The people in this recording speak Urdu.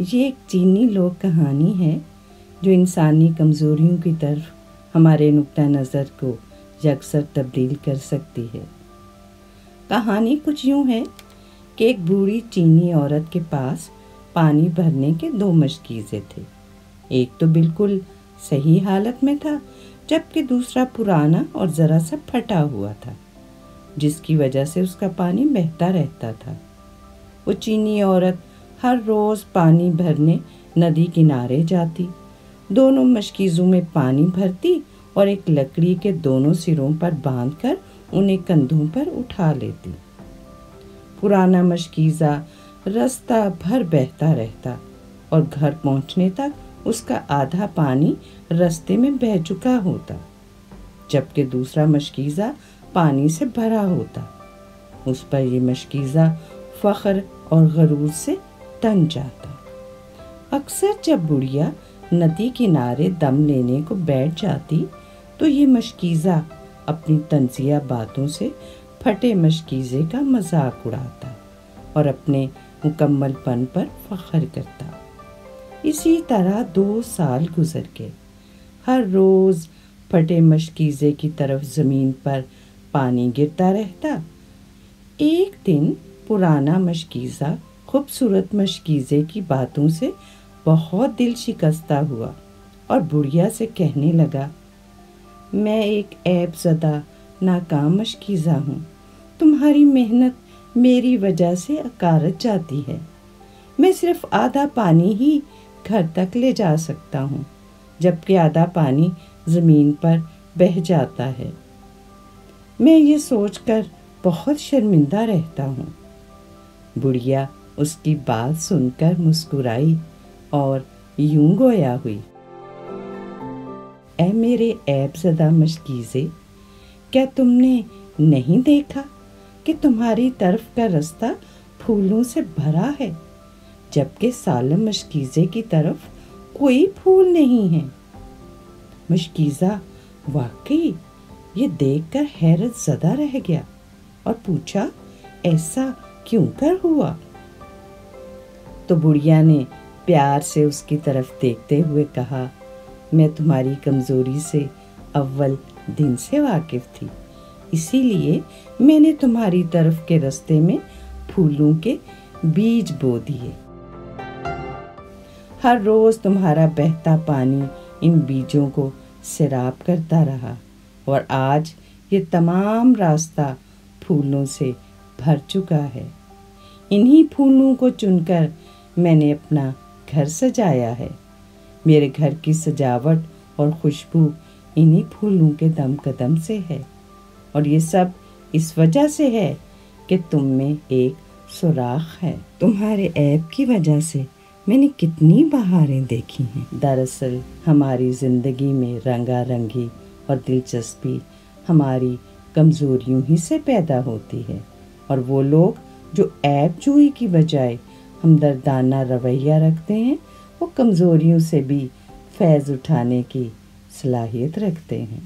یہ ایک چینی لوک کہانی ہے جو انسانی کمزوریوں کی طرف ہمارے نقطہ نظر کو یکسر تبدیل کر سکتی ہے۔ کہانی کچھ یوں ہے کہ ایک بوڑھی چینی عورت کے پاس پانی بھرنے کے 2 مشکیزے تھے۔ ایک تو بالکل صحیح حالت میں تھا، جبکہ دوسرا پرانا اور ذرا سا پھٹا ہوا تھا، جس کی وجہ سے اس کا پانی بہتا رہتا تھا۔ وہ چینی عورت ہر روز پانی بھرنے ندی کنارے جاتی، دونوں مشکیزوں میں پانی بھرتی اور ایک لکڑی کے دونوں سروں پر باندھ کر انہیں کندھوں پر اٹھا لیتی۔ پرانا مشکیزہ رستہ بھر بہتا رہتا اور گھر پہنچنے تک اس کا آدھا پانی رستے میں بہہ چکا ہوتا، جبکہ دوسرا مشکیزہ پانی سے بھرا ہوتا۔ اس پر یہ مشکیزہ فخر اور غرور سے تن جاتا۔ اکثر جب بڑھیا ندی کنارے دم لینے کو بیٹھ جاتی تو یہ مشکیزہ اپنی طنزیہ باتوں سے پھٹے مشکیزے کا مذاق اڑاتا اور اپنے مکمل پن پر فخر کرتا۔ اسی طرح 2 سال گزر گئے۔ ہر روز پھٹے مشکیزے کی طرف زمین پر پانی گرتا رہتا۔ ایک دن پرانا مشکیزہ خوبصورت مشکیزے کی باتوں سے بہت دل شکستہ ہوا اور بڑھیا سے کہنے لگا، میں ایک عیب زدہ ناکام مشکیزہ ہوں، تمہاری محنت میری وجہ سے اکارت جاتی ہے، میں صرف آدھا پانی ہی گھر تک لے جا سکتا ہوں، جبکہ آدھا پانی زمین پر بہہ جاتا ہے، میں یہ سوچ کر بہت شرمندہ رہتا ہوں۔ بڑھیا اس کی بات سن کر مسکرائی اور یوں گویا ہوئی، اے میرے عیب زدہ مشکیزے، کیا تم نے نہیں دیکھا کہ تمہاری طرف کا رستہ پھولوں سے بھرا ہے، جبکہ سالم مشکیزے کی طرف کوئی پھول نہیں ہے؟ مشکیزہ واقعی یہ دیکھ کر حیرت زدہ رہ گیا اور پوچھا، ایسا کیوں کر ہوا؟ تو بڑھیا نے پیار سے اس کی طرف دیکھتے ہوئے کہا، میں تمہاری کمزوری سے اول دن سے واقف تھی، اسی لیے میں نے تمہاری طرف کے رستے میں پھولوں کے بیج بو دیے۔ ہر روز تمہارا بہتا پانی ان بیجوں کو سیراب کرتا رہا اور آج یہ تمام راستہ پھولوں سے بھر چکا ہے۔ انہی پھولوں کو چن کر میں نے اپنا گھر سجایا ہے۔ میرے گھر کی سجاوٹ اور خوشبو انہی پھولوں کے دم قدم سے ہے، اور یہ سب اس وجہ سے ہے کہ تم میں ایک سوراخ ہے۔ تمہارے عیب کی وجہ سے میں نے کتنی بہاریں دیکھی ہیں۔ دراصل ہماری زندگی میں رنگا رنگی اور دلچسپی ہماری کمزوریوں ہی سے پیدا ہوتی ہے، اور وہ لوگ جو عیب جوئی کی بجائے ہمدردانہ رویہ رکھتے ہیں وہ کمزوریوں سے بھی فیض اٹھانے کی صلاحیت رکھتے ہیں۔